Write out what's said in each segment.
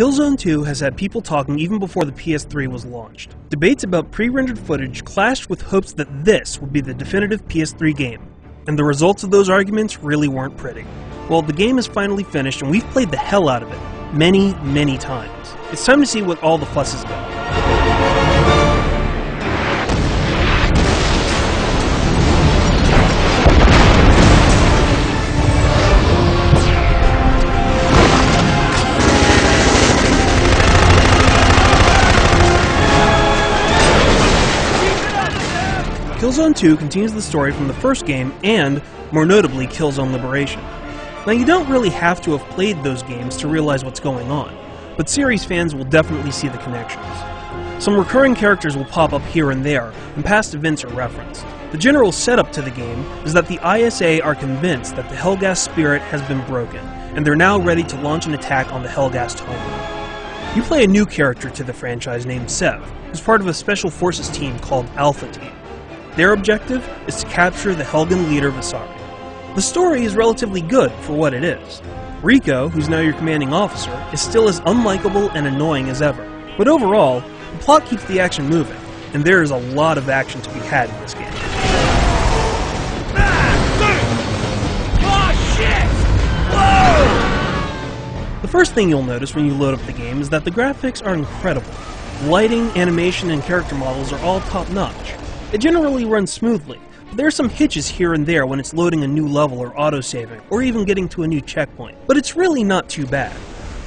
Killzone 2 has had people talking even before the PS3 was launched. Debates about pre-rendered footage clashed with hopes that this would be the definitive PS3 game, and the results of those arguments really weren't pretty. Well, the game is finally finished and we've played the hell out of it, many, many times. It's time to see what all the fuss is about. Killzone 2 continues the story from the first game and, more notably, Killzone Liberation. Now, you don't really have to have played those games to realize what's going on, but series fans will definitely see the connections. Some recurring characters will pop up here and there, and past events are referenced. The general setup to the game is that the ISA are convinced that the Helghast spirit has been broken, and they're now ready to launch an attack on the Helghast homeworld. You play a new character to the franchise named Sev, who's part of a special forces team called Alpha Team. Their objective is to capture the Helghan leader Visari. The story is relatively good for what it is. Rico, who's now your commanding officer, is still as unlikable and annoying as ever. But overall, the plot keeps the action moving, and there is a lot of action to be had in this game. The first thing you'll notice when you load up the game is that the graphics are incredible. Lighting, animation, and character models are all top-notch. It generally runs smoothly, but there are some hitches here and there when it's loading a new level or autosaving, or even getting to a new checkpoint. But it's really not too bad.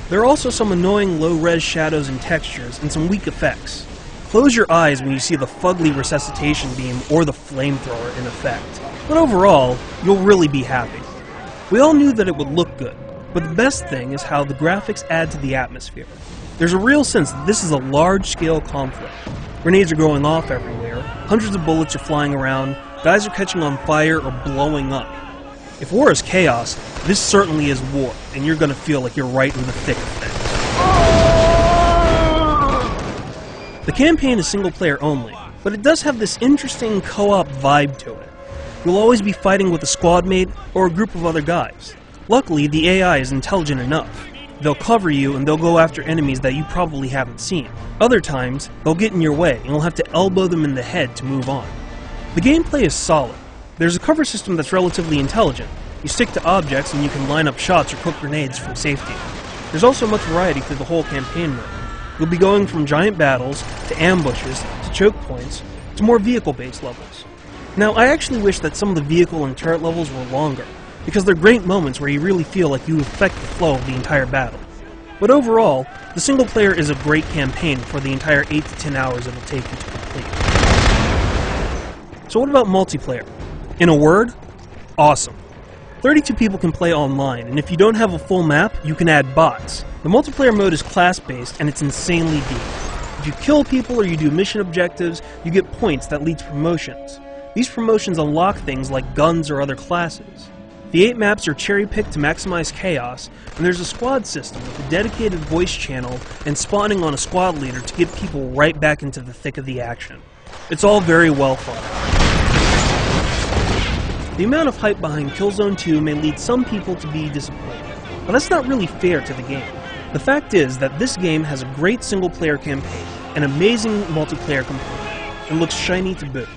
There are also some annoying low-res shadows and textures, and some weak effects. Close your eyes when you see the fugly resuscitation beam or the flamethrower in effect. But overall, you'll really be happy. We all knew that it would look good, but the best thing is how the graphics add to the atmosphere. There's a real sense that this is a large-scale conflict. Grenades are going off everywhere, hundreds of bullets are flying around, guys are catching on fire or blowing up. If war is chaos, this certainly is war, and you're gonna feel like you're right in the thick of things. The campaign is single player only, but it does have this interesting co-op vibe to it. You'll always be fighting with a squad mate or a group of other guys. Luckily, the AI is intelligent enough. They'll cover you and they'll go after enemies that you probably haven't seen. Other times, they'll get in your way and you'll have to elbow them in the head to move on. The gameplay is solid. There's a cover system that's relatively intelligent. You stick to objects and you can line up shots or cook grenades from safety. There's also much variety through the whole campaign mode. You'll be going from giant battles, to ambushes, to choke points, to more vehicle-based levels. Now, I actually wish that some of the vehicle and turret levels were longer, because they're great moments where you really feel like you affect the flow of the entire battle. But overall, the single player is a great campaign for the entire 8 to 10 hours it'll take you to complete. So what about multiplayer? In a word, awesome. 32 people can play online, and if you don't have a full map, you can add bots. The multiplayer mode is class-based, and it's insanely deep. If you kill people or you do mission objectives, you get points that lead to promotions. These promotions unlock things like guns or other classes. The 8 maps are cherry-picked to maximize chaos, and there's a squad system with a dedicated voice channel and spawning on a squad leader to get people right back into the thick of the action. It's all very well thought out. The amount of hype behind Killzone 2 may lead some people to be disappointed, but that's not really fair to the game. The fact is that this game has a great single-player campaign, an amazing multiplayer component, and looks shiny to boot.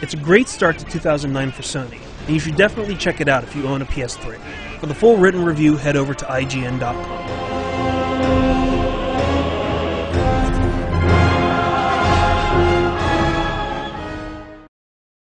It's a great start to 2009 for Sony, and you should definitely check it out if you own a PS3. For the full written review, head over to IGN.com.